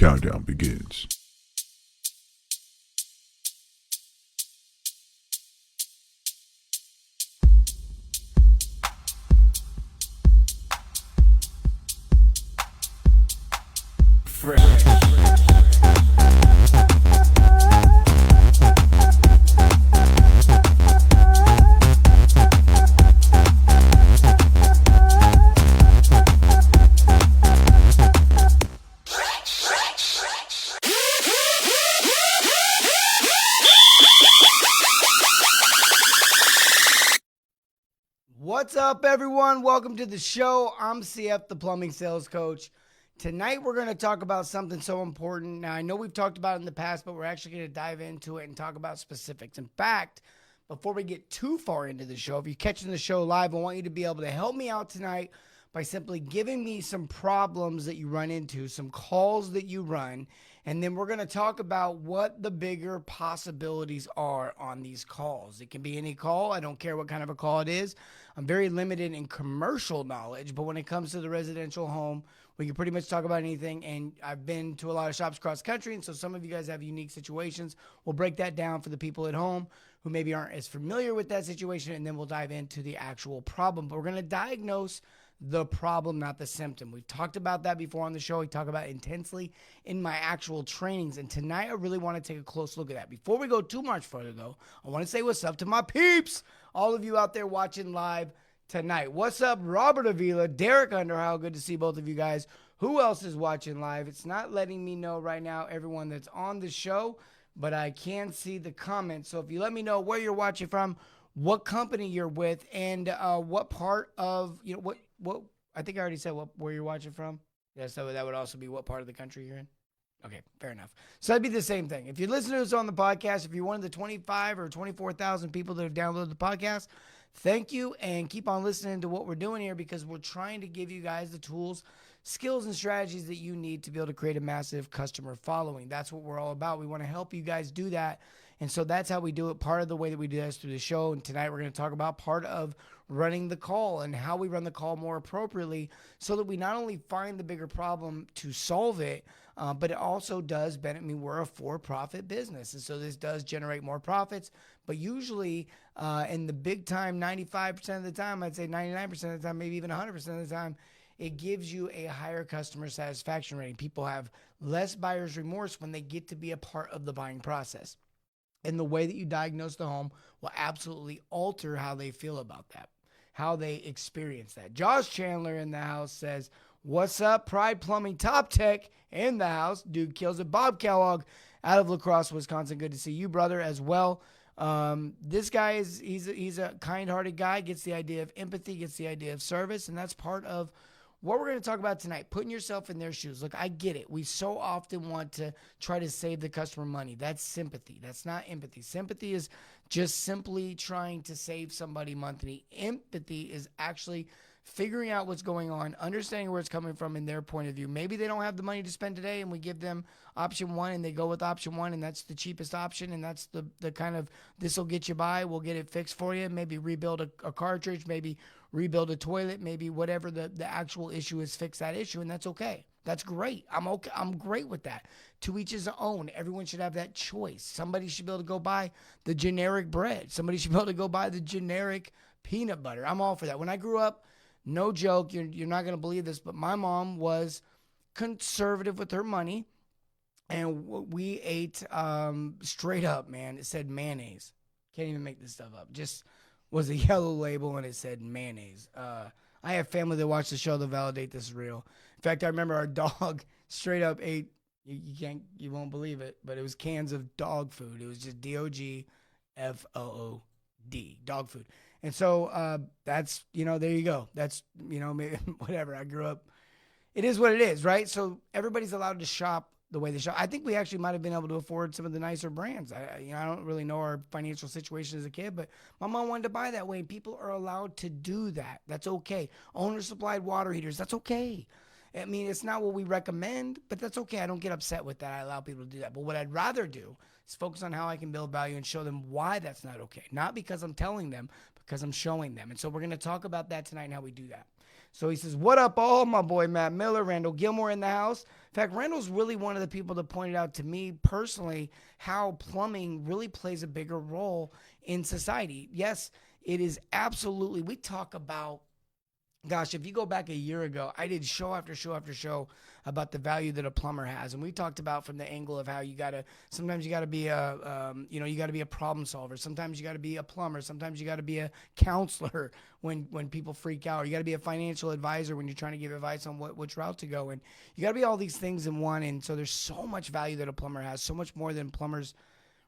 countdown begins. What's up, everyone? Welcome to the show. I'm CF, the plumbing sales coach. Tonight, we're going to talk about something so important. Now, I know we've talked about it in the past, but we're actually going to dive into it and talk about specifics. In fact, before we get too far into the show, if you're catching the show live, I want you to be able to help me out tonight by simply giving me some problems that you run into, some calls that you run, and then we're going to talk about what the bigger possibilities are on these calls. It can be any call. I don't care what kind of a call it is. I'm very limited in commercial knowledge, but when it comes to the residential home, we can pretty much talk about anything, and I've been to a lot of shops across the country, and so some of you guys have unique situations. We'll break that down for the people at home who maybe aren't as familiar with that situation, and then we'll dive into the actual problem. But we're going to diagnose the problem, not the symptom. We've talked about that before on the show. We talk about it intensely in my actual trainings, and tonight I really want to take a close look at that. Before we go too much further, though, I want to say what's up to my peeps, all of you out there watching live tonight. What's up, Robert Avila, Derek Underhow? Good to see both of you guys. Who else is watching live? It's not letting me know right now everyone that's on the show, but I can see the comments. So if you let me know where you're watching from, what company you're with, and what part of, what I think I already said where you're watching from. Yeah, so that would also be what part of the country you're in. Okay, fair enough. So that'd be the same thing. If you're listening to us on the podcast, if you're one of the 25 or 24,000 people that have downloaded the podcast, thank you, and keep on listening to what we're doing here, because we're trying to give you guys the tools, skills, and strategies that you need to be able to create a massive customer following. That's what we're all about. We want to help you guys do that. And so that's how we do it. Part of the way that we do this through the show. And tonight we're going to talk about part of running the call and how we run the call more appropriately, so that we not only find the bigger problem to solve it, but it also does benefit. I mean, we're a for-profit business, and so this does generate more profits. But usually in the big time, 95% of the time, I'd say 99% of the time, maybe even 100% of the time, it gives you a higher customer satisfaction rating. People have less buyer's remorse when they get to be a part of the buying process. And the way that you diagnose the home will absolutely alter how they feel about that, how they experience that. Josh Chandler in the house says, what's up, Pride Plumbing Top Tech in the house. Dude kills it. Bob Kellogg out of La Crosse, Wisconsin. Good to see you, brother, as well. This guy he's a kind-hearted guy, gets the idea of empathy, gets the idea of service, and that's part of what we're going to talk about tonight, putting yourself in their shoes. Look, I get it. We so often want to try to save the customer money. That's sympathy. That's not empathy. Sympathy is just simply trying to save somebody money. Empathy is actually figuring out what's going on, understanding where it's coming from in their point of view. Maybe they don't have the money to spend today, and we give them option one, and they go with option one, and that's the cheapest option, and that's the kind of, this will get you by, we'll get it fixed for you, maybe rebuild a cartridge, maybe rebuild a toilet, maybe whatever the actual issue is, fix that issue, and that's okay. That's great. I'm okay. I'm great with that. To each his own. Everyone should have that choice. Somebody should be able to go buy the generic bread. Somebody should be able to go buy the generic peanut butter. I'm all for that. When I grew up, no joke, you're not going to believe this, but my mom was conservative with her money, and we ate straight up, man. It said mayonnaise. Can't even make this stuff up. Just was a yellow label, and it said mayonnaise. I have family that watch the show to validate this is real. In fact, I remember our dog straight up ate, you won't believe it, but it was cans of dog food. It was just DOGFOOD, dog food. And so that's, there you go. That's, maybe, whatever. I grew up. It is what it is, right? So everybody's allowed to shop the way they shop. I think we actually might have been able to afford some of the nicer brands. I don't really know our financial situation as a kid, but my mom wanted to buy that way, and people are allowed to do that. That's okay. Owner-supplied water heaters, that's okay. I mean, it's not what we recommend, but that's okay. I don't get upset with that. I allow people to do that. But what I'd rather do is focus on how I can build value and show them why that's not okay. Not because I'm telling them, because I'm showing them. And so we're going to talk about that tonight and how we do that. So he says, what up, all? My boy Matt Miller, Randall Gilmore in the house. In fact, Randall's really one of the people that pointed out to me personally how plumbing really plays a bigger role in society. Yes, it is absolutely. We talk about, gosh, if you go back a year ago, I did show after show after show about the value that a plumber has, and we talked about from the angle of how sometimes you gotta be you gotta be a problem solver. Sometimes you gotta be a plumber. Sometimes you gotta be a counselor when people freak out. You gotta be a financial advisor when you're trying to give advice on which route to go. And you gotta be all these things in one. And so there's so much value that a plumber has, so much more than plumbers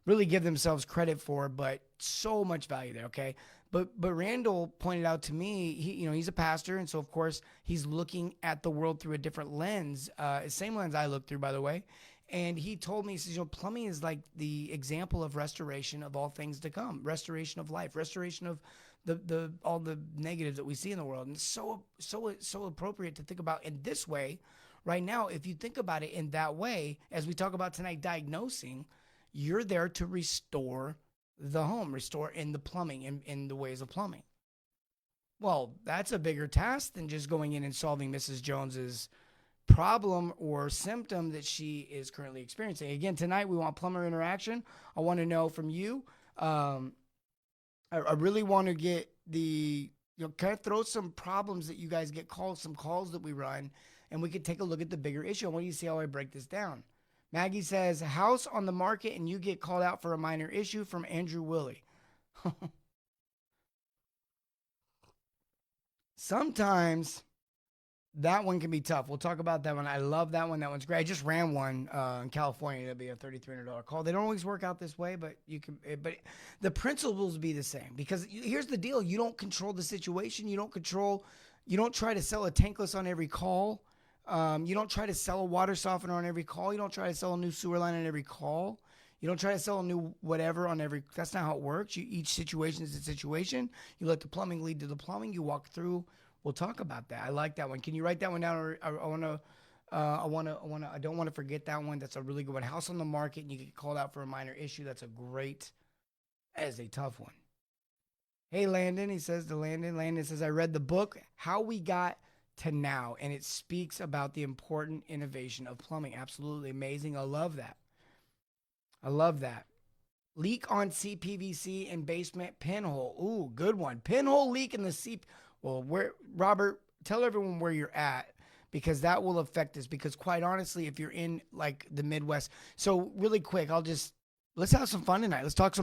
really give themselves credit for, but so much value there. Okay. But Randall pointed out to me, he's a pastor, and so of course he's looking at the world through a different lens, same lens I look through, by the way. And he told me, he says, plumbing is like the example of restoration of all things to come, restoration of life, restoration of the all the negatives that we see in the world, and it's so appropriate to think about in this way right now. If you think about it in that way, as we talk about tonight, diagnosing, you're there to restore the home, restore in the plumbing, in the ways of plumbing. Well, that's a bigger task than just going in and solving Mrs. Jones's problem or symptom that she is currently experiencing. Again, tonight we want plumber interaction. I want to know from you. I really want to get kind of throw some problems that you guys get called, some calls that we run, and we could take a look at the bigger issue. I want you to see how I break this down. Maggie says, house on the market and you get called out for a minor issue, from Andrew Willie. Sometimes that one can be tough. We'll talk about that one. I love that one. That one's great. I just ran one in California. That'd be a $3,300 call. They don't always work out this way, but but the principles be the same, because here's the deal. You don't control the situation. You don't try to sell a tankless on every call. You don't try to sell a water softener on every call. You don't try to sell a new sewer line on every call. You don't try to sell a new whatever on every. That's not how it works. Each situation is a situation. You let the plumbing lead to the plumbing. You walk through. We'll talk about that. I like that one. Can you write that one down? Or I don't want to forget that one. That's a really good one. House on the market and you get called out for a minor issue. That is a tough one. Hey, Landon. He says to Landon. Landon says, I read the book, How We Got to Now, and it speaks about the important innovation of plumbing. Absolutely amazing. I love that. Leak on CPVC in basement pinhole. Ooh, good one. Pinhole leak in the CP. Well, Robert, tell everyone where you're at, because that will affect us. Because quite honestly, if you're in like the Midwest, so really quick, let's have some fun tonight. Let's talk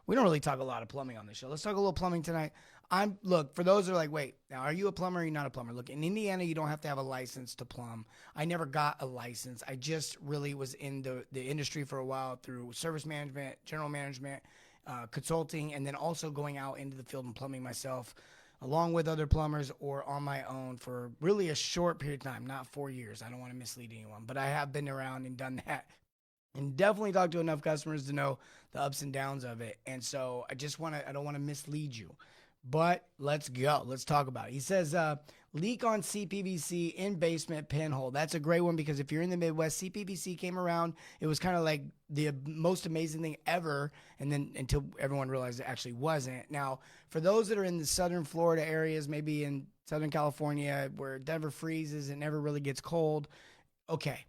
we don't really talk a lot of plumbing on this show. Let's talk a little plumbing tonight. Look, for those that are like, wait, now are you a plumber or are you not a plumber? Look, in Indiana, you don't have to have a license to plumb. I never got a license. I just really was in the industry for a while through service management, general management, consulting, and then also going out into the field and plumbing myself, along with other plumbers or on my own for really a short period of time, not 4 years. I don't want to mislead anyone, but I have been around and done that, and definitely talked to enough customers to know the ups and downs of it. And so I don't want to mislead you. But let's go. Let's talk about it. He says, leak on CPVC in basement pinhole. That's a great one, because if you're in the Midwest, CPVC came around. It was kind of like the most amazing thing ever. And then until everyone realized it actually wasn't. Now, for those that are in the southern Florida areas, maybe in Southern California where it never freezes, it never really gets cold. Okay.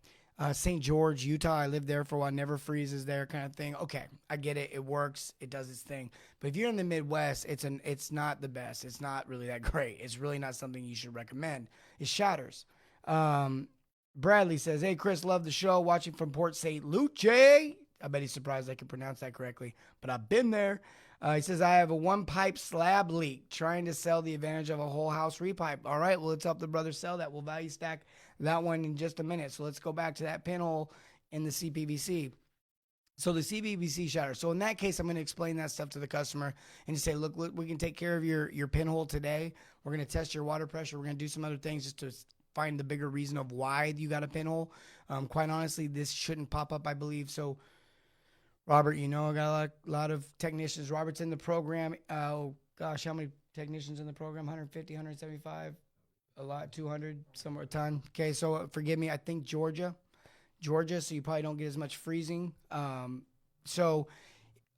St. George, Utah, I lived there for a while, never freezes there, kind of thing. Okay, I get it. It works. It does its thing. But if you're in the Midwest, it's not the best. It's not really that great. It's really not something you should recommend. It shatters. Bradley says, hey, Chris, love the show. Watching from Port St. Lucie. I bet he's surprised I can pronounce that correctly, but I've been there. He says, I have a one-pipe slab leak, trying to sell the advantage of a whole house repipe. All right, well, let's help the brother sell that. We'll value stack that one in just a minute. So let's go back to that pinhole in the CPVC. So the CPVC shatter. So in that case, I'm going to explain that stuff to the customer and just say, look, we can take care of your pinhole today. We're going to test your water pressure. We're going to do some other things just to find the bigger reason of why you got a pinhole. Quite honestly, this shouldn't pop up, I believe. So Robert, I got a lot of technicians. Robert's in the program. Oh, gosh, how many technicians in the program? 150, 175, a lot, 200, somewhere a ton. Okay, so forgive me. I think Georgia, so you probably don't get as much freezing. So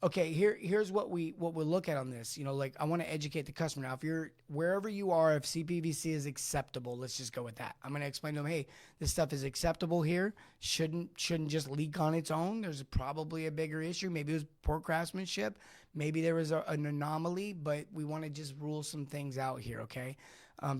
Okay, here's what we'll look at on this. Like I want to educate the customer. Now, if you're wherever you are, if CPVC is acceptable, let's just go with that. I'm going to explain to them, hey, this stuff is acceptable here. Shouldn't just leak on its own. There's probably a bigger issue. Maybe it was poor craftsmanship. Maybe there was an anomaly, but we want to just rule some things out here. Okay.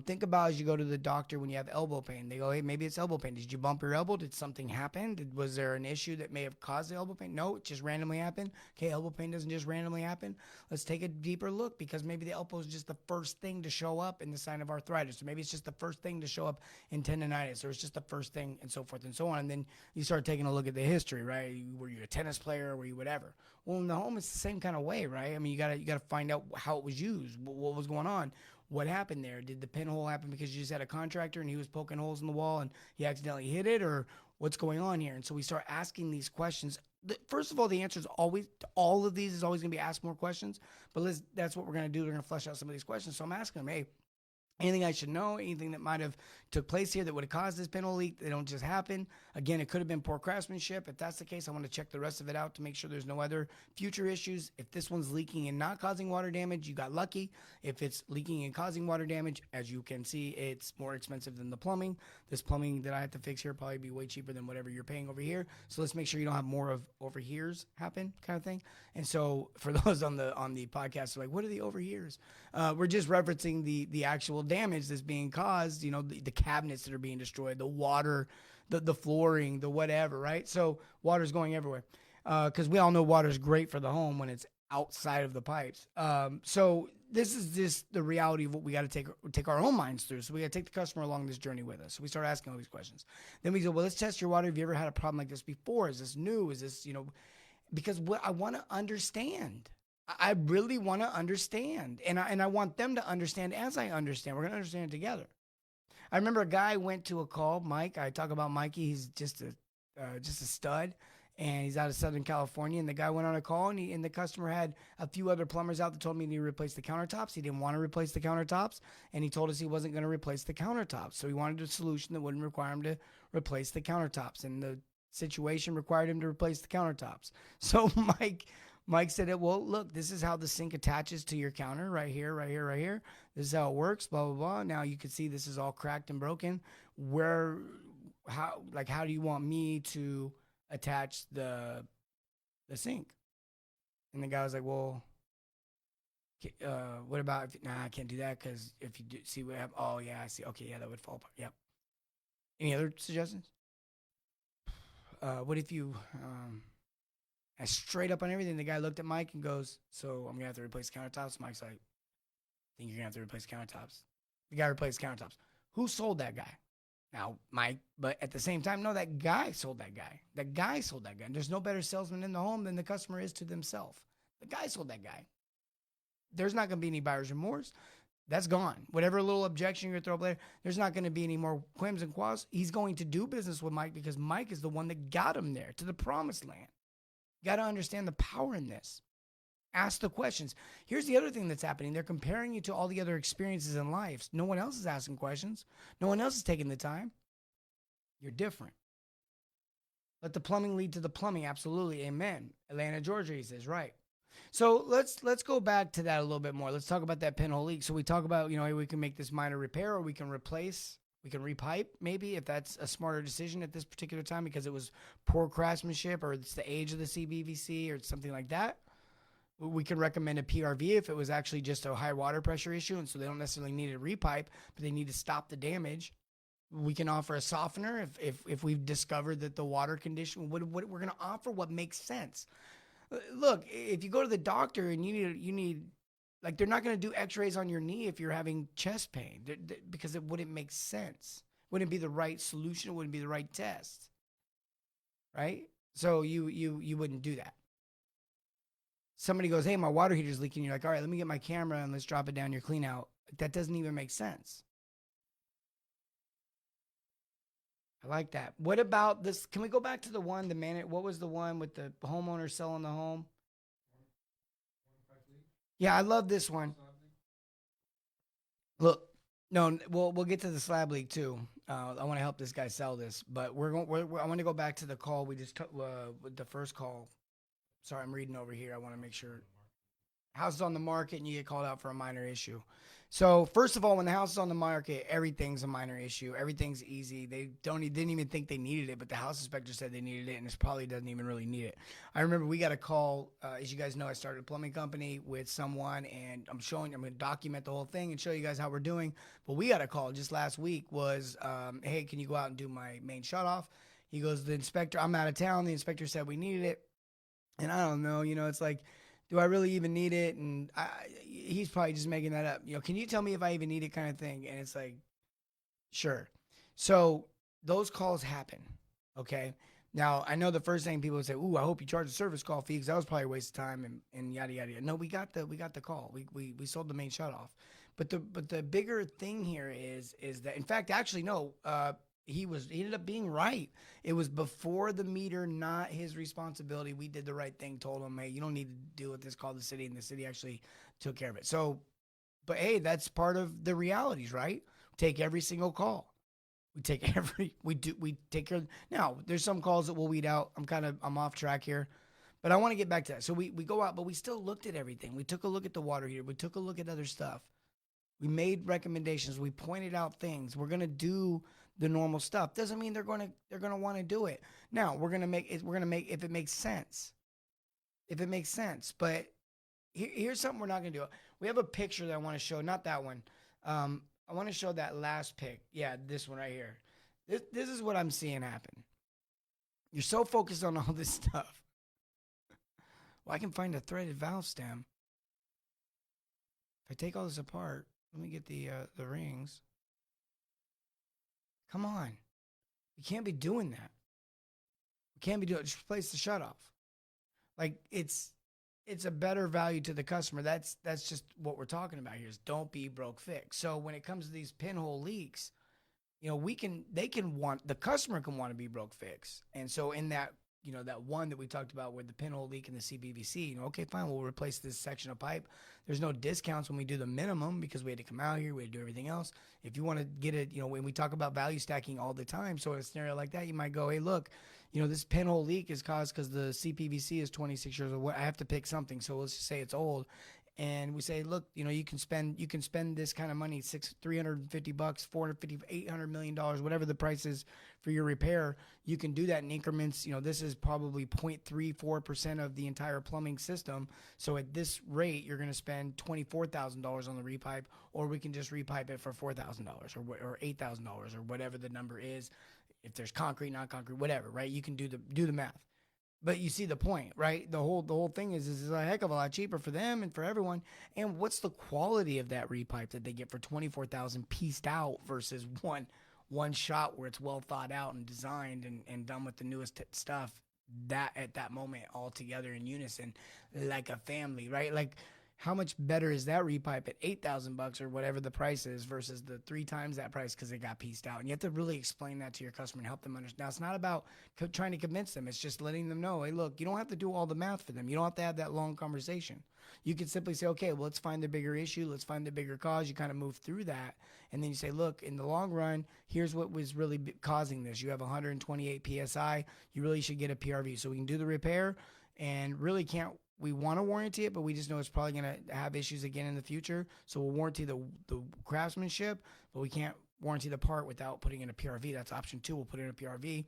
Think about as you go to the doctor when you have elbow pain. They go, hey, maybe it's elbow pain. Did you bump your elbow? Did something happen? Was there an issue that may have caused the elbow pain? No, it just randomly happened. Okay, elbow pain doesn't just randomly happen. Let's take a deeper look because maybe the elbow is just the first thing to show up in the sign of arthritis. Or maybe it's just the first thing to show up in tendonitis, or it's just the first thing and so forth and so on. And then you start taking a look at the history, right? Were you a tennis player? Were you whatever? Well, in the home, it's the same kind of way, right? I mean, you gotta find out how it was used, what was going on. What happened there? Did the pinhole happen because you just had a contractor and he was poking holes in the wall and he accidentally hit it, or what's going on here? And so we start asking these questions. First of all, the answer is always, all of these is always going to be ask more questions, but that's what we're going to do. We're going to flesh out some of these questions. So I'm asking them, hey, anything I should know, anything that might have took place here that would have caused this pinhole leak? They don't just happen. Again, it could have been poor craftsmanship. If that's the case, I want to check the rest of it out to make sure there's no other future issues. If this one's leaking and not causing water damage, you got lucky. If it's leaking and causing water damage, as you can see, it's more expensive than the plumbing. This plumbing that I have to fix here probably be way cheaper than whatever you're paying over here. So let's make sure you don't have more of overhears happen, kind of thing. And so for those on the podcast, like, what are the overhears? We're just referencing the actual damage that's being caused, the cabinets that are being destroyed, the water, the flooring, the whatever, right? So water's going everywhere because we all know water's great for the home when it's outside of the pipes. So this is just the reality of what we got to take our own minds through. So we got to take the customer along this journey with us. So we start asking all these questions. Then we go, well, let's test your water. Have you ever had a problem like this before? Is this new? Is this, because what I want to understand. I really want to understand, and I want them to understand as I understand. We're going to understand it together. I remember a guy went to a call, Mike. I talk about Mikey. He's just a stud, and he's out of Southern California. And the guy went on a call, and the customer had a few other plumbers out that told me he needed to replace the countertops. He didn't want to replace the countertops, and he told us he wasn't going to replace the countertops. So he wanted a solution that wouldn't require him to replace the countertops, and the situation required him to replace the countertops. So Mike said, well, look, this is how the sink attaches to your counter right here, right here, right here. This is how it works, blah, blah, blah. Now you can see this is all cracked and broken. How do you want me to attach the sink? And the guy was like, well, what about, I can't do that because if you do see what happened, oh, yeah, I see. Okay, yeah, that would fall apart. Yep. Any other suggestions? What if you... I straight up on everything. The guy looked at Mike and goes, so I'm going to have to replace countertops? Mike's like, I think you're going to have to replace countertops. The guy replaced countertops. Who sold that guy? Now, Mike, but at the same time, no, that guy sold that guy. That guy sold that guy. And there's no better salesman in the home than the customer is to themselves. The guy sold that guy. There's not going to be any buyer's remorse. That's gone. Whatever little objection you're going to throw up there, there's not going to be any more quims and quas. He's going to do business with Mike because Mike is the one that got him there to the promised land. You got to understand the power in this. Ask the questions. Here's the other thing that's happening. They're comparing you to all the other experiences in life. No one else is asking questions. No one else is taking the time. You're different. Let the plumbing lead to the plumbing. Absolutely. Amen. Atlanta, Georgia, he says, right. So let's go back to that a little bit more. Let's talk about that pinhole leak. So we talk about, we can make this minor repair, or we can replace. We can repipe maybe if that's a smarter decision at this particular time because it was poor craftsmanship or it's the age of the CBVC or something like that. We can recommend a PRV if it was actually just a high water pressure issue, and so they don't necessarily need a repipe, but they need to stop the damage. We can offer a softener if we've discovered that the water condition. We're going to offer what makes sense. Look, if you go to the doctor and you need. Like, they're not going to do x-rays on your knee if you're having chest pain because it wouldn't make sense. Wouldn't be the right solution. It wouldn't be the right test. Right? So you wouldn't do that. Somebody goes, hey, my water heater's leaking. You're like, all right, let me get my camera and let's drop it down your clean out. That doesn't even make sense. I like that. What about this? Can we go back to what was the one with the homeowner selling the home? Yeah, I love this one. Look, no, we'll get to the slab leak too. I want to help this guy sell this, but I want to go back to the call we just took with the first call. Sorry, I'm reading over here. I want to make sure. House is on the market and you get called out for a minor issue. So first of all, when the house is on the market, everything's a minor issue. Everything's easy. They didn't even think they needed it, but the house inspector said they needed it, and it probably doesn't even really need it. I remember we got a call. As you guys know, I started a plumbing company with someone, and I'm going to document the whole thing and show you guys how we're doing. But we got a call just last week. Was hey, can you go out and do my main shut off? He goes, the inspector. I'm out of town. The inspector said we needed it, and I don't know. It's like, do I really even need it? And he's probably just making that up. Can you tell me if I even need it, kind of thing? And it's like, sure. So those calls happen. Okay. Now I know the first thing people would say, "Ooh, I hope you charge a service call fee," because that was probably a waste of time and yada yada yada. No, we got the call. We sold the main shut off. But the bigger thing here is that, in fact, actually no. He ended up being right. It was before the meter, not his responsibility. We did the right thing, told him, hey, you don't need to deal with this, call the city, and the city actually took care of it. So, but hey, that's part of the realities, right? Take every single call. We take we take care of. Now, there's some calls that we'll weed out. I'm off track here, but I want to get back to that. So we go out, but we still looked at everything. We took a look at the water heater. We took a look at other stuff. We made recommendations. We pointed out things. We're going to do the normal stuff. Doesn't mean they're going to want to do it. Now, we're going to make if it makes sense. If it makes sense. But here's something we're not going to do. We have a picture that I want to show, not that one. I want to show that last pic. Yeah, this one right here. This is what I'm seeing happen. You're so focused on all this stuff. Well, I can find a threaded valve stem. If I take all this apart, let me get the rings. Come on. We can't be doing that. We can't be doing it. Just replace the shutoff. Like, it's a better value to the customer. That's just what we're talking about here, is don't be broke fix. So when it comes to these pinhole leaks, the customer can want to be broke fix. And so in that, that one that we talked about with the pinhole leak in the CPVC, okay, fine, we'll replace this section of pipe. There's no discounts when we do the minimum because we had to come out here, we had to do everything else. If you want to get it, when we talk about value stacking all the time, so in a scenario like that, you might go, hey, look, this pinhole leak is caused because the CPVC is 26 years old. I have to pick something, so let's just say it's old. And we say, look, you can spend this kind of money, $350, $450, $800 million, whatever the price is for your repair. You can do that in increments. This is probably 0.34% of the entire plumbing system. So at this rate, you're going to spend $24,000 on the repipe, or we can just repipe it for $4,000 or $8,000 or whatever the number is. If there's concrete, not concrete, whatever, right? You can do the math. But you see the point, right? The whole thing is a heck of a lot cheaper for them and for everyone. And what's the quality of that repipe that they get for $24,000 pieced out versus one shot where it's well thought out and designed and done with the newest stuff that at that moment all together in unison like a family, right? Like, how much better is that repipe at $8,000 or whatever the price is versus the 3 times that price because it got pieced out? And you have to really explain that to your customer and help them understand. Now, it's not about trying to convince them. It's just letting them know, hey, look, you don't have to do all the math for them. You don't have to have that long conversation. You can simply say, okay, well, let's find the bigger issue. Let's find the bigger cause. You kind of move through that. And then you say, look, in the long run, here's what was really causing this. You have 128 PSI. You really should get a PRV. So we can do the repair and really we want to warranty it, but we just know it's probably going to have issues again in the future. So we'll warranty the craftsmanship, but we can't warranty the part without putting in a PRV. That's option 2. We'll put in a PRV.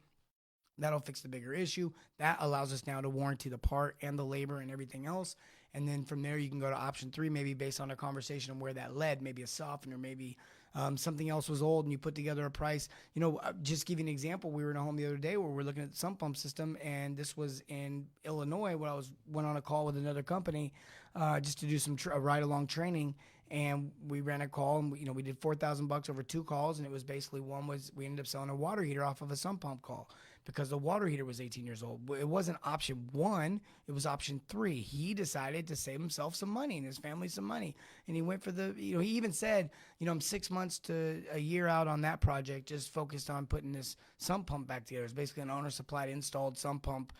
That'll fix the bigger issue. That allows us now to warranty the part and the labor and everything else. And then from there, you can go to option 3, maybe based on a conversation of where that led, maybe a softener, maybe something else was old and you put together a price. Just give you an example. We were in a home the other day where we're looking at the sump pump system, and this was in Illinois when went on a call with another company just to do some ride-along training. And we ran a call, and we did $4,000 over 2 calls, and it was basically we ended up selling a water heater off of a sump pump call because the water heater was 18 years old. It wasn't option 1, it was option 3. He decided to save himself some money and his family some money, and he went for he even said, I'm 6 months to a year out on that project, just focused on putting this sump pump back together. It's basically an owner-supplied installed sump pump.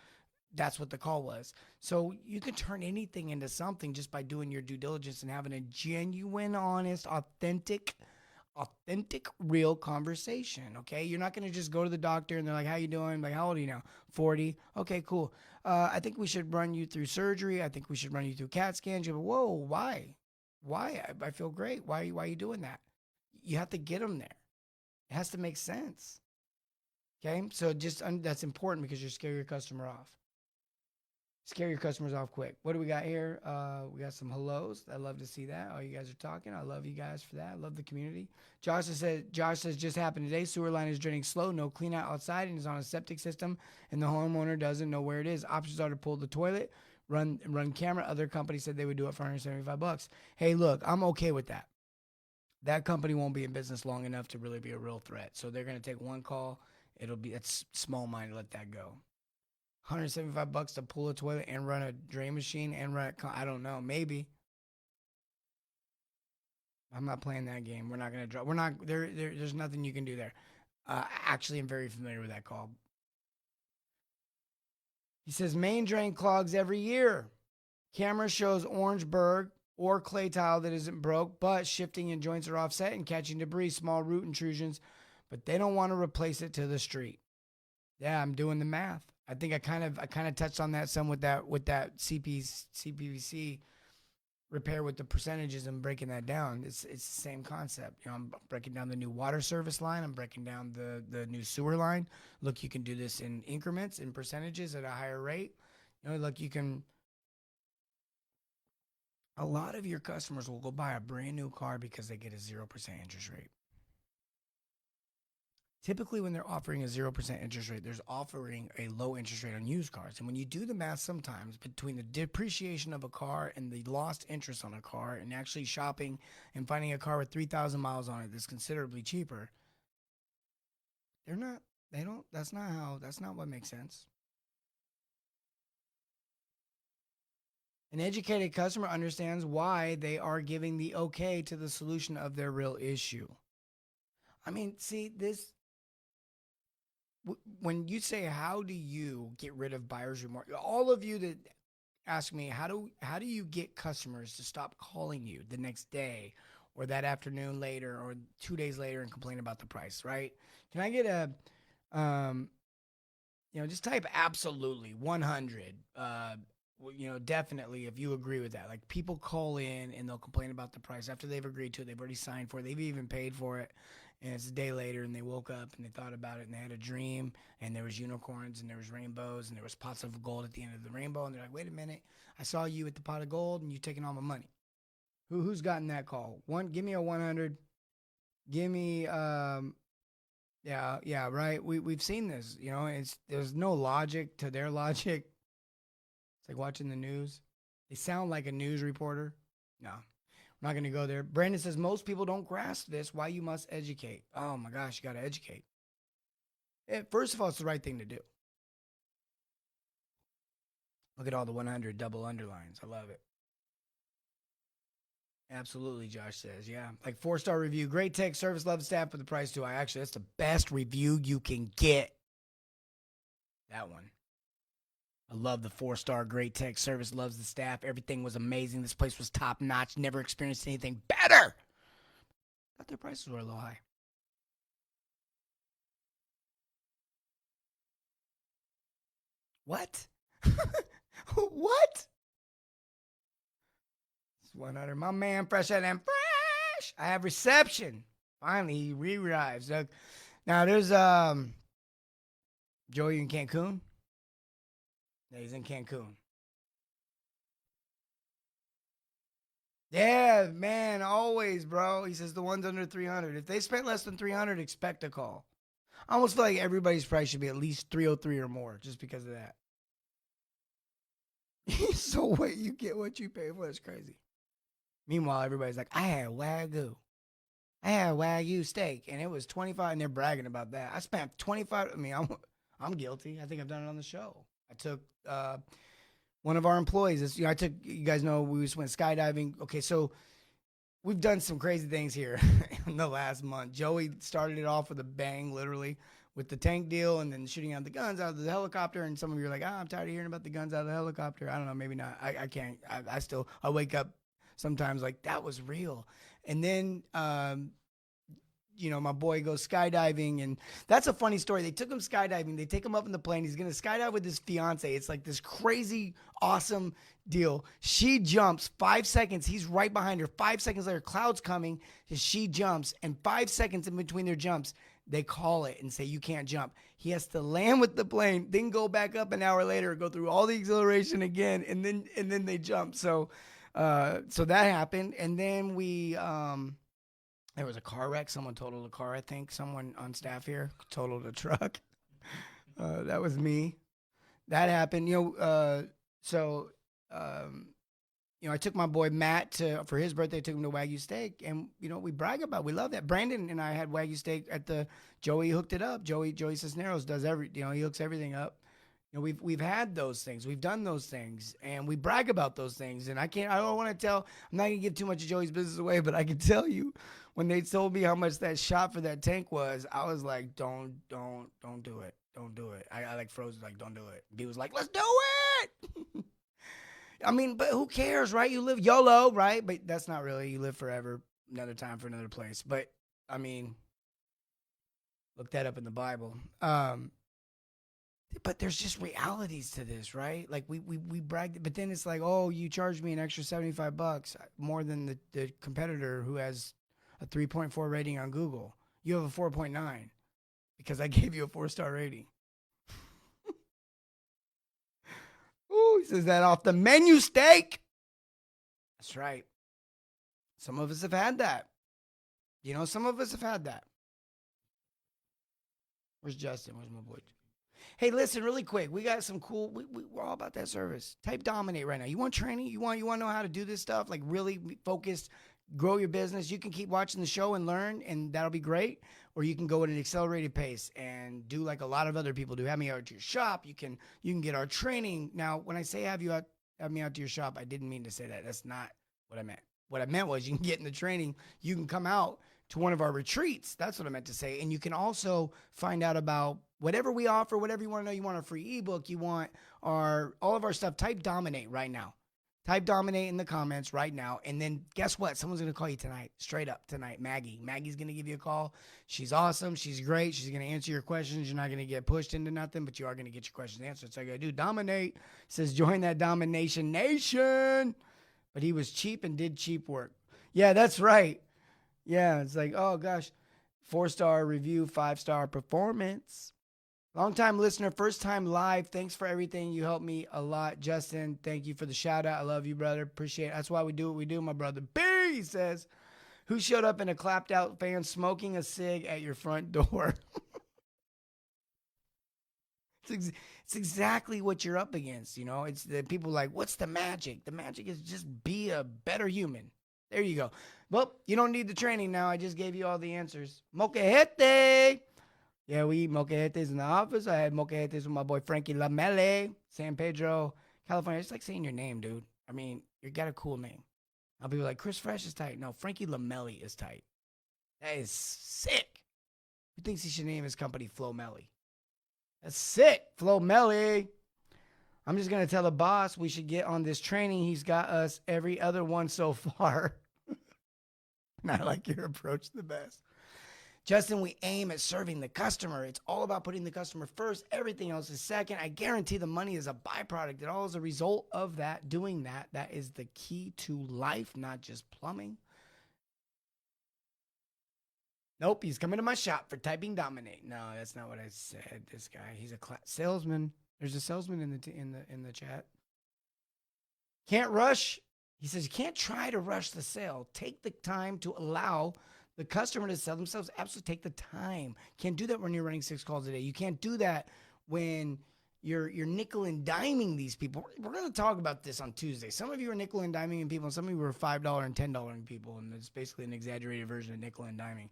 That's what the call was. So you can turn anything into something just by doing your due diligence and having a genuine, honest, authentic authentic, real conversation. Okay, you're not going to just go to the doctor and they're like, "How you doing?" Like, "How old are you now?" 40. Okay, cool. I think we should run you through surgery. I think we should run you through CAT scans. You go, whoa, why? Why? I feel great. Why are you doing that? You have to get them there. It has to make sense. Okay, so just that's important because you scare your customer off. Scare your customers off quick. What do we got here? We got some hellos. I love to see that. Oh, you guys are talking. I love you guys for that. I love the community. Josh says just happened today. Sewer line is draining slow. No clean out outside and is on a septic system, and the homeowner doesn't know where it is. Options are to pull the toilet, run camera. Other companies said they would do it for $175. Hey, look, I'm okay with that. That company won't be in business long enough to really be a real threat. So they're gonna take one call. It's small mind to let that go. $175 to pull a toilet and run a drain machine and I don't know, maybe. I'm not playing that game. We're not gonna draw. We're not there's nothing you can do there. Actually, I'm very familiar with that call. He says main drain clogs every year. Camera shows Orangeburg or clay tile that isn't broke, but shifting and joints are offset and catching debris, small root intrusions, but they don't want to replace it to the street. Yeah, I'm doing the math. I think I kind of touched on that some with that CPVC repair with the percentages and breaking that down. It's the same concept. You know, I'm breaking down the new water service line. I'm breaking down the new sewer line. Look, you can do this in increments, in percentages at a higher rate. You know, look, you can. A lot of your customers will go buy a brand new car because they get a 0% interest rate. Typically, when they're offering a 0% interest rate, there's offering a low interest rate on used cars. And when you do the math sometimes between the depreciation of a car and the lost interest on a car and actually shopping and finding a car with 3,000 miles on it that's considerably cheaper, that's not what makes sense. An educated customer understands why they are giving the okay to the solution of their real issue. I mean, see, when you say how do you get rid of buyer's remorse, all of you that ask me how do you get customers to stop calling you the next day or that afternoon later or 2 days later and complain about the price, right? Can I get a just type absolutely 100, definitely if you agree with that. Like people call in and they'll complain about the price after they've agreed to it, they've already signed for it, they've even paid for it, and it's a day later and they woke up and they thought about it and they had a dream and there was unicorns and there was rainbows and there was pots of gold at the end of the rainbow, and they're like, wait a minute, I saw you at the pot of gold and you taking all my money. Who's gotten that call? Give me a 100. Give me yeah, right. We've seen this, there's no logic to their logic. It's like watching the news. They sound like a news reporter. No, I'm not going to go there. Brandon says most people don't grasp this, why you must educate. Oh my gosh, you got to educate. First of all, it's the right thing to do. Look at all the 100 double underlines. I love it. Absolutely, Josh says. Yeah. Like 4-star review. Great tech service, love the staff, but the price too high. Actually, that's the best review you can get. That one. I love the 4-star, great tech service, loves the staff. Everything was amazing. This place was top notch. Never experienced anything better. Thought their prices were a little high. What? What? It's 100. My man, fresher than fresh. I have reception. Finally, he re-arrives. Now there's Joey in Cancun. Yeah, he's in Cancun. Yeah, man, always, bro. He says the ones under 300. If they spent less than 300, expect a call. I almost feel like everybody's price should be at least 303 or more just because of that. So wait, you get what you pay for. It's crazy. Meanwhile, everybody's like, I had Wagyu. I had Wagyu steak, and it was 25, and they're bragging about that. I spent 25. I mean, I'm guilty. I think I've done it on the show. I took one of our employees. You guys know we just went skydiving. Okay, so we've done some crazy things here in the last month. Joey started it off with a bang, literally, with the tank deal and then shooting out the guns out of the helicopter. And some of you are like, I'm tired of hearing about the guns out of the helicopter. I don't know, maybe not. I can't. I wake up sometimes like, that was real. And then my boy goes skydiving, and that's a funny story. They took him skydiving. They take him up in the plane. He's going to skydive with his fiance. It's like this crazy, awesome deal. She jumps 5 seconds. He's right behind her. 5 seconds later, clouds coming. She jumps, and 5 seconds in between their jumps, they call it and say, you can't jump. He has to land with the plane, then go back up an hour later, go through all the acceleration again, and then they jump. So that happened. And then there was a car wreck. Someone totaled a car, I think. Someone on staff here totaled a truck. That was me. That happened. I took my boy Matt for his birthday. I took him to Wagyu Steak, and we brag about it. We love that. Brandon and I had Wagyu Steak at Joey hooked it up. Joey Cisneros does he hooks everything up. We've had those things. We've done those things, and we brag about those things. And I don't want to tell. I'm not gonna give too much of Joey's business away, but I can tell you, when they told me how much that shot for that tank was, I was like, don't do it. Don't do it. I like froze, like, don't do it. B was like, let's do it. I mean, but who cares, right? You live YOLO, right? But that's not really. You live forever, another time for another place. But, I mean, look that up in the Bible. But there's just realities to this, right? Like, we brag, but then it's like, oh, you charged me an extra $75 more than the competitor who has a 3.4 rating on Google. You have a 4.9 because I gave you a 4-star rating. Ooh, he says that off the menu steak. That's right. Some of us have had that. Some of us have had that. Where's Justin? Where's my boy? Hey, listen, really quick. We got some cool. We're all about that service. Type Dominate right now. You want training? You want to know how to do this stuff? Like really focused, grow your business. You can keep watching the show and learn, and that'll be great. Or you can go at an accelerated pace and do like a lot of other people do. Have me out to your shop. You can get our training. Now, when I say have me out to your shop, I didn't mean to say that. That's not what I meant. What I meant was you can get in the training. You can come out to one of our retreats. That's what I meant to say. And you can also find out about whatever we offer, whatever you want to know. You want a free ebook. You want all of our stuff. Type Dominate right now. Type Dominate in the comments right now. And then guess what? Someone's going to call you tonight. Straight up tonight. Maggie. Maggie's going to give you a call. She's awesome. She's great. She's going to answer your questions. You're not going to get pushed into nothing, but you are going to get your questions answered. So you got to do Dominate. It says join that Domination Nation. But he was cheap and did cheap work. Yeah, that's right. Yeah, it's like, oh gosh, 4-star review, 5-star performance. Long-time listener, first-time live. Thanks for everything. You helped me a lot. Justin, thank you for the shout-out. I love you, brother. Appreciate it. That's why we do what we do, my brother. B, he says, who showed up in a clapped-out fan smoking a cig at your front door? It's exactly what you're up against, It's the people like, what's the magic? The magic is just be a better human. There you go. Well, you don't need the training now. I just gave you all the answers. Moquejete. Yeah, we eat moquejetes in the office. I had moquejetes with my boy Frankie Lamele, San Pedro, California. It's like saying your name, dude. I mean, you got a cool name. I'll be like, Chris Fresh is tight. No, Frankie Lamele is tight. That is sick. Who thinks he should name his company Flo Melly? That's sick, Flo Melly. I'm just going to tell the boss we should get on this training. He's got us every other one so far. And I like your approach the best. Justin, we aim at serving the customer. It's all about putting the customer first. Everything else is second. I guarantee the money is a byproduct. It all is a result of that, doing that. That is the key to life, not just plumbing. Nope, he's coming to my shop for typing Dominate. No, that's not what I said. This guy, he's a salesman. There's a salesman in the chat. Can't rush. He says you can't try to rush the sale. Take the time to allow the customer to sell themselves. Absolutely take the time. Can't do that when you're running 6 calls a day. You can't do that when you're nickel and diming these people. We're going to talk about this on Tuesday. Some of you are nickel and diming people, and some of you are $5 and $10 people, and it's basically an exaggerated version of nickel and diming.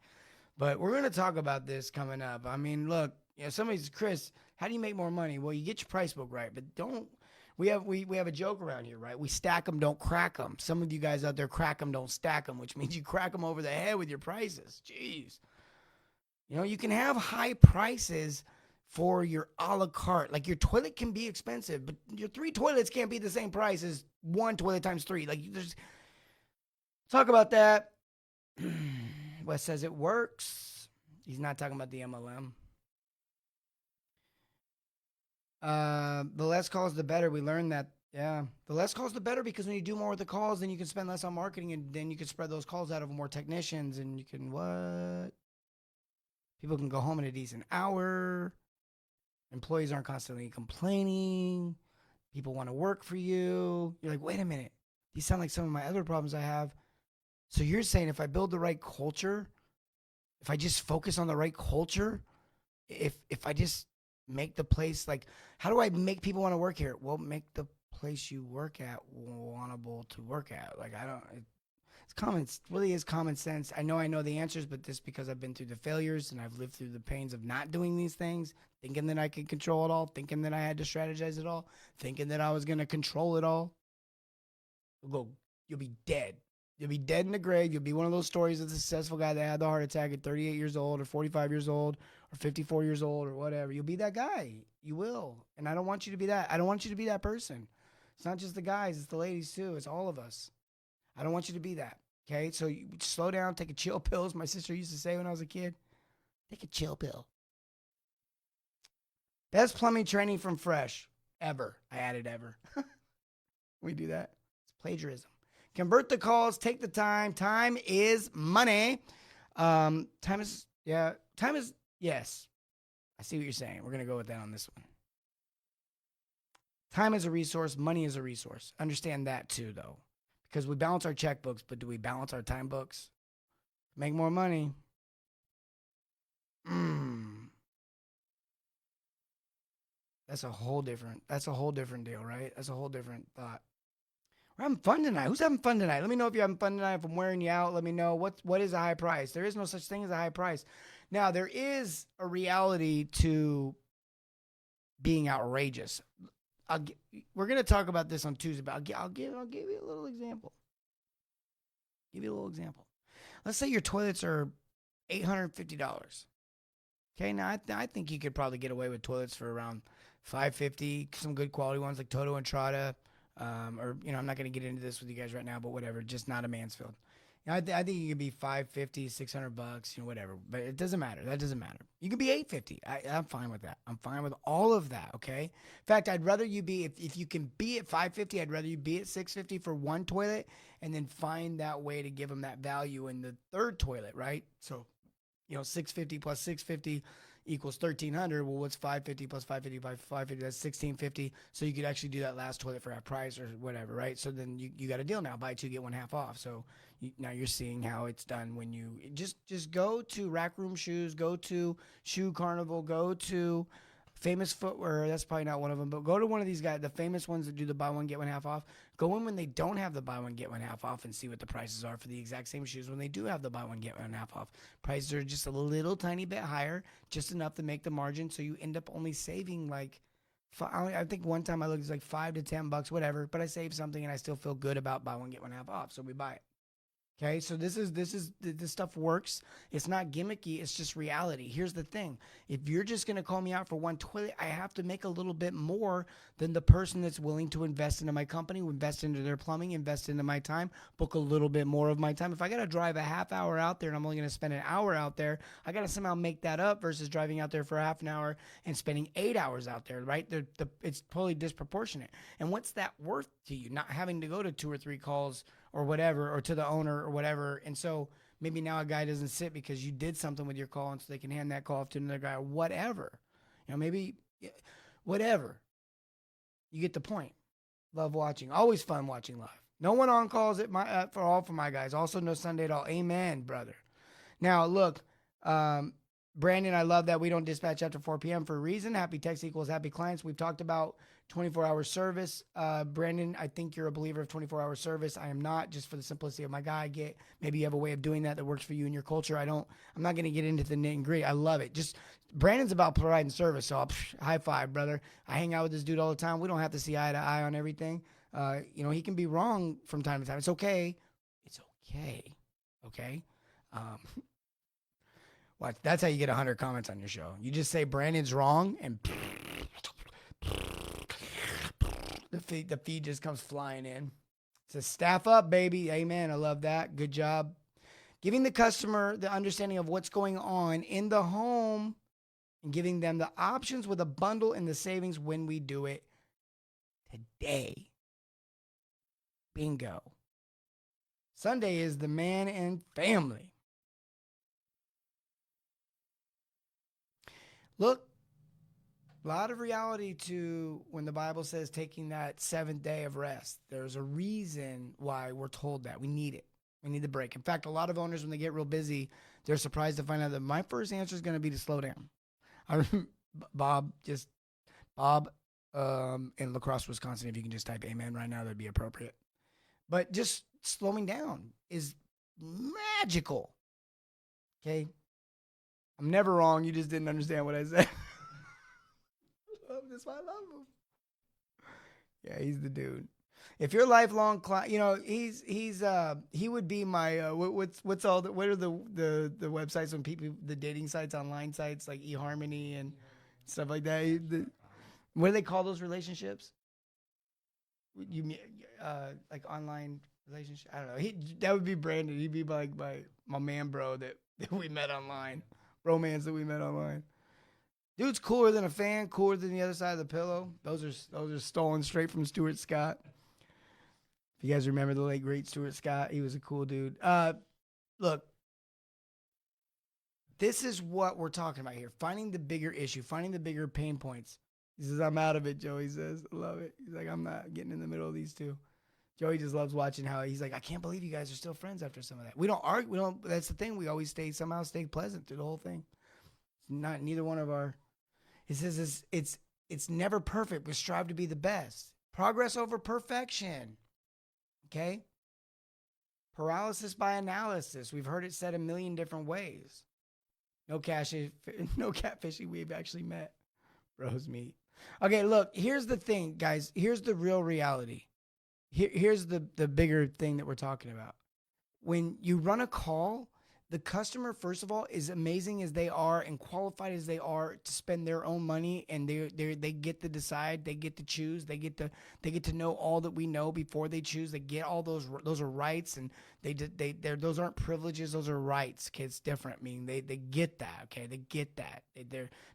But we're going to talk about this coming up. I mean, look, somebody says, Chris, how do you make more money? Well, you get your price book right, but don't. We have a joke around here, right? We stack them, don't crack them. Some of you guys out there crack them, don't stack them, which means you crack them over the head with your prices. Jeez. You can have high prices for your a la carte. Like your toilet can be expensive, but your 3 toilets can't be the same price as 1 toilet times 3. Like, talk about that. Wes says it works. He's not talking about the MLM. The less calls, the better. We learned that. Yeah. The less calls, the better, because when you do more with the calls, then you can spend less on marketing, and then you can spread those calls out over more technicians, and you can what? People can go home in a decent hour. Employees aren't constantly complaining. People want to work for you. You're like, wait a minute. These sound like some of my other problems I have. So you're saying if I build the right culture, if I just focus on the right culture, if I just make the place like, how do I make people want to work here? Well, make the place you work at wantable to work at. Like, it's common. It really is common sense. I know the answers, but just because I've been through the failures and I've lived through the pains of not doing these things, thinking that I could control it all, thinking that I had to strategize it all, thinking that I was going to control it all. You'll be dead. You'll be dead in the grave. You'll be one of those stories of the successful guy that had the heart attack at 38 years old or 45 years old or 54 years old or whatever. You'll be that guy. You will. And I don't want you to be that. I don't want you to be that person. It's not just the guys. It's the ladies too. It's all of us. I don't want you to be that. Okay? So you slow down. Take a chill pill, as my sister used to say when I was a kid. Take a chill pill. Best plumbing training from Fresh ever. I added ever. We do that. It's plagiarism. Convert the calls. Take the time. Time is money. Time is, yes. I see what you're saying. We're going to go with that on this one. Time is a resource. Money is a resource. Understand that too, though. Because we balance our checkbooks, but do we balance our time books? Make more money. That's a whole different deal, right? That's a whole different thought. We're having fun tonight. Who's having fun tonight? Let me know if you're having fun tonight. If I'm wearing you out, let me know. What is a high price? There is no such thing as a high price. Now, there is a reality to being outrageous. We're going to talk about this on Tuesday, but I'll give you a little example. Let's say your toilets are $850. Okay, now I think you could probably get away with toilets for around $550. Some good quality ones like Toto and Trata. Or, I'm not going to get into this with you guys right now, but whatever, just not a Mansfield. I think you could be $550, $600, whatever, but it doesn't matter. That doesn't matter. You could be $850. I'm fine with that. I'm fine with all of that. Okay. In fact, I'd rather you be, if you can be at $550, I'd rather you be at $650 for one toilet and then find that way to give them that value in the third toilet. Right. So, $650 plus $650 equals $1,300. Well, what's $550 plus $550 by $550? That's $1,650. So you could actually do that last toilet for half price or whatever, right? So then you got a deal now. Buy two, get one half off. So now you're seeing how it's done when you just go to Rack Room Shoes, go to Shoe Carnival, go to Famous Footwear. That's probably not one of them, but go to one of these guys, the famous ones that do the buy one, get one half off. Go in when they don't have the buy one, get one half off and see what the prices are for the exact same shoes when they do have the buy one, get one half off. Prices are just a little tiny bit higher, just enough to make the margin. So you end up only saving like, I think one time I looked, it's like $5 to $10, whatever, but I saved something and I still feel good about buy one, get one half off. So we buy it. Okay, so this stuff works. It's not gimmicky. It's just reality. Here's the thing. If you're just going to call me out for one toilet, I have to make a little bit more than the person that's willing to invest into my company, invest into their plumbing, invest into my time, book a little bit more of my time. If I got to drive a half hour out there and I'm only going to spend an hour out there, I got to somehow make that up versus driving out there for half an hour and spending 8 hours out there, right? It's totally disproportionate. And what's that worth to you? Not having to go to 2 or 3 calls or whatever, or to the owner or whatever. And so maybe now a guy doesn't sit because you did something with your call and so they can hand that call off to another guy or whatever. Maybe whatever. You get the point. Love watching. Always fun watching live. No one on calls at for my guys. Also no Sunday at all. Amen, brother. Now look, Brandon, I love that we don't dispatch after 4 p.m. for a reason. Happy text equals happy clients. We've talked about 24-hour service. Brandon, I think you're a believer of 24-hour service. I am not, just for the simplicity of my guy. Maybe you have a way of doing that works for you and your culture. I'm not going to get into the nitty and gritty. I love it. Just Brandon's about providing service. So high five, brother. I hang out with this dude all the time. We don't have to see eye to eye on everything. He can be wrong from time to time. It's okay. It's okay. Okay. Watch. That's how you get 100 comments on your show. You just say Brandon's wrong and the feed just comes flying in. It says staff up, baby. Amen. I love that. Good job. Giving the customer the understanding of what's going on in the home and giving them the options with a bundle and the savings when we do it today. Bingo. Sunday is the man and family. Look, a lot of reality to when the Bible says taking that seventh day of rest. There's a reason why we're told that. We need it. We need the break. In fact, a lot of owners, when they get real busy, they're surprised to find out that my first answer is going to be to slow down. I remember Bob in La Crosse, Wisconsin, if you can just type amen right now, that'd be appropriate. But just slowing down is magical. Okay? I'm never wrong. You just didn't understand what I said. That's why I love him. Yeah, he's the dude. If you're a lifelong client, he would be my what are the websites when people, the dating sites, online sites like eHarmony and stuff like that. What do they call those relationships? You like online relationship? I don't know. That would be Brandon. He'd be like my man, bro, that we met online, romance that we met online. Dude's cooler than a fan, cooler than the other side of the pillow. Those are stolen straight from Stuart Scott. If you guys remember the late great Stuart Scott, he was a cool dude. Look, this is what we're talking about here. Finding the bigger issue, finding the bigger pain points. He says, I'm out of it, Joey says. I love it. He's like, I'm not getting in the middle of these two. Joey just loves watching how he's like, I can't believe you guys are still friends after some of that. We don't argue. That's the thing. We always stay pleasant through the whole thing. Neither one of our. He says it's never perfect, but strive to be the best. Progress over perfection. Okay? Paralysis by analysis. We've heard it said a million different ways. No catfishing we've actually met. Bros meet. Okay, look, here's the thing, guys. Here's the real reality. Here's the bigger thing that we're talking about. When you run a call, the customer, first of all, is amazing as they are and qualified as they are to spend their own money, and they get to decide, they get to choose, they get to know all that we know before they choose. They get all those are rights, and those aren't privileges, those are rights. Okay, it's different. I mean, they get that. Okay, they get that.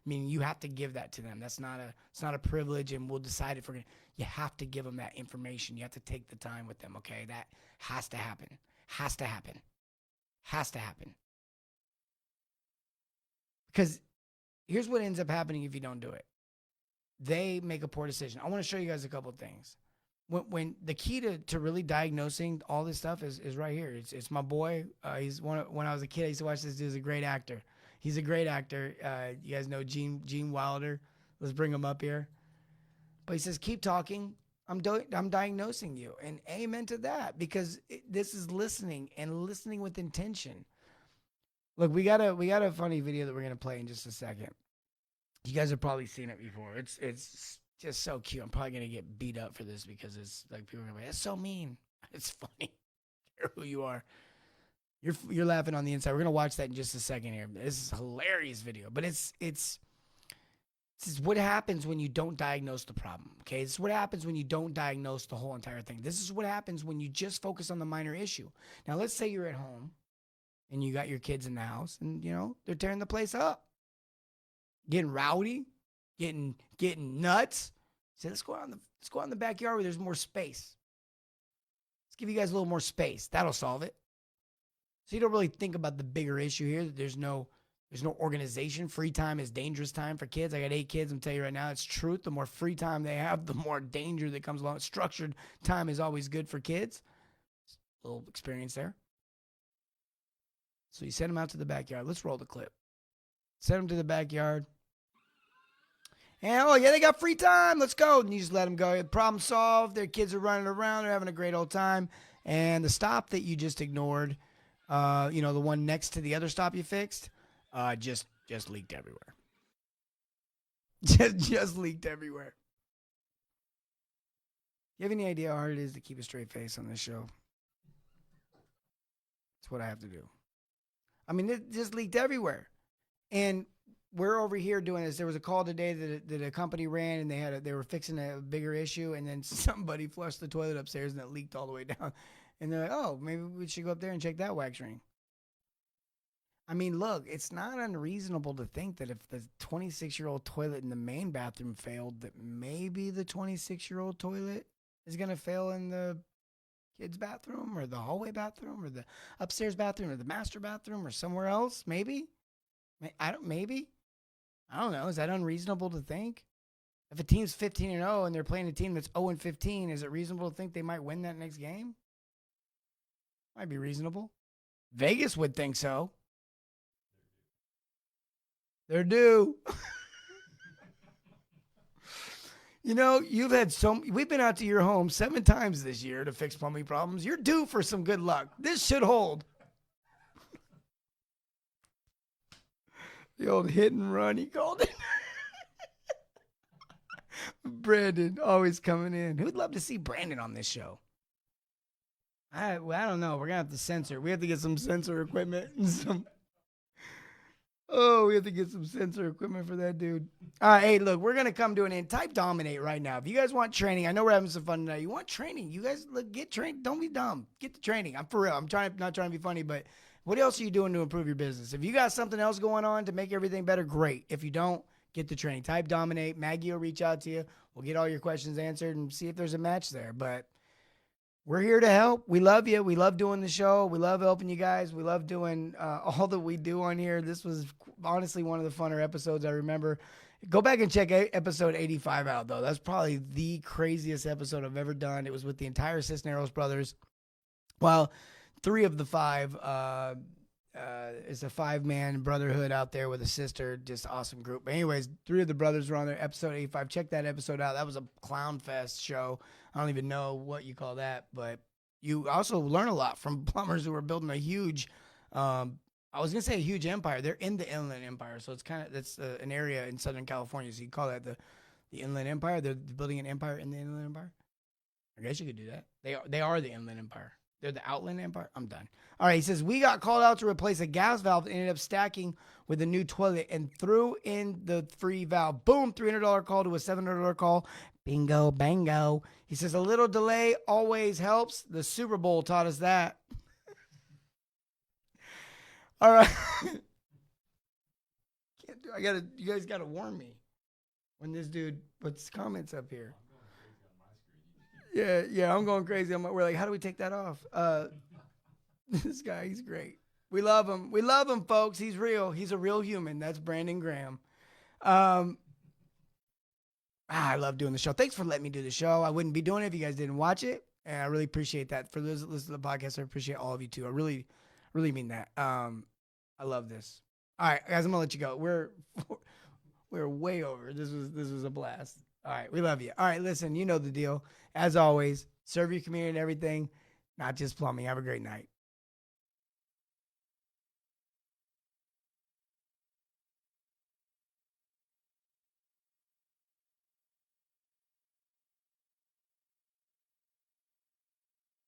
You have to give that to them. It's not a privilege, and we'll decide if we're gonna. You have to give them that information. You have to take the time with them. Okay, that has to happen. Has to happen. Has to happen. Because here's what ends up happening if you don't do it. They make a poor decision. I want to show you guys a couple of things. When the key to really diagnosing all this stuff is right here. It's my boy. When I was a kid, I used to watch this dude. He's a great actor. He's a great actor. You guys know Gene Wilder. Let's bring him up here. But he says, keep talking. I'm diagnosing you. And amen to that, because this is listening and listening with intention. Look, we got a funny video that we're going to play in just a second. You guys have probably seen it before. It's just so cute. I'm probably going to get beat up for this because it's like people are going to be like, that's so mean. It's funny. I don't care who you are. You're laughing on the inside. We're going to watch that in just a second here. This is a hilarious video, but this is what happens when you don't diagnose the problem, okay? This is what happens when you don't diagnose the whole entire thing. This is what happens when you just focus on the minor issue. Now, let's say you're at home and you got your kids in the house and, they're tearing the place up. Getting rowdy, getting nuts. Say, let's go out in the backyard where there's more space. Let's give you guys a little more space. That'll solve it. So you don't really think about the bigger issue here, that there's no organization. Free time is dangerous time for kids. I got 8 kids. I'm telling you right now, it's truth. The more free time they have, the more danger that comes along. Structured time is always good for kids. A little experience there. So you send them out to the backyard. Let's roll the clip. Send them to the backyard. And, oh, yeah, they got free time. Let's go. And you just let them go. Problem solved. Their kids are running around. They're having a great old time. And the stop that you just ignored, the one next to the other stop you fixed, just leaked everywhere. Just leaked everywhere. You have any idea how hard it is to keep a straight face on this show? That's what I have to do. I mean, it just leaked everywhere. And we're over here doing this. There was a call today that a company ran, and they were fixing a bigger issue, and then somebody flushed the toilet upstairs, and it leaked all the way down. And they're like, oh, maybe we should go up there and check that wax ring. I mean, look, it's not unreasonable to think that if the 26-year-old toilet in the main bathroom failed, that maybe the 26-year-old toilet is going to fail in the kids' bathroom or the hallway bathroom or the upstairs bathroom or the master bathroom or somewhere else. Maybe. Maybe. I don't know. Is that unreasonable to think? If a team's 15-0 and they're playing a team that's 0-15, is it reasonable to think they might win that next game? Might be reasonable. Vegas would think so. They're due. You know, we've been out to your home 7 times this year to fix plumbing problems. You're due for some good luck. This should hold. The old hit and run, he called it. Brandon always coming in. Who'd love to see Brandon on this show? I don't know. We're going to have to censor. We have to get some censor equipment and some. Oh, we have to get some sensor equipment for that dude. All right, hey, look, we're going to come to an end. Type dominate right now. If you guys want training, I know we're having some fun tonight. You want training, you guys look, get trained. Don't be dumb. Get the training. I'm for real. I'm not trying to be funny, but what else are you doing to improve your business? If you got something else going on to make everything better, great. If you don't, get the training. Type dominate. Maggie will reach out to you. We'll get all your questions answered and see if there's a match there. But we're here to help. We love you. We love doing the show. We love helping you guys. We love doing all that we do on here. This was honestly one of the funner episodes I remember. Go back and check episode 85 out, though. That's probably the craziest episode I've ever done. It was with the entire Cisneros brothers. Well, 3 of the 5 is a 5-man brotherhood out there with a sister. Just awesome group. But anyways, 3 of the brothers were on there. Episode 85. Check that episode out. That was a clown fest show. I don't even know what you call that, but you also learn a lot from plumbers who are building a huge, I was going to say a huge empire. They're in the Inland Empire. So it's that's an area in Southern California. So you call that the Inland Empire. They're building an empire in the Inland Empire. I guess you could do that. They are the Inland Empire. They're the Outland Empire. I'm done. All right. He says, we got called out to replace a gas valve and ended up stacking with a new toilet and threw in the free valve. Boom. $300 call to a $700 call. Bingo, bango. He says, a little delay always helps. The Super Bowl taught us that. All right. You guys got to warn me when this dude puts comments up here. Yeah, I'm going crazy. We're like, how do we take that off? This guy, he's great. We love him. We love him, folks. He's real. He's a real human. That's Brandon Graham. I love doing the show. Thanks for letting me do the show. I wouldn't be doing it if you guys didn't watch it. And I really appreciate that. For those that listen to the podcast, I appreciate all of you too. I really, really mean that. I love this. All right, guys, I'm gonna let you go. We're way over. This was a blast. All right, we love you. All right, listen, you know the deal. As always, serve your community and everything, not just plumbing. Have a great night.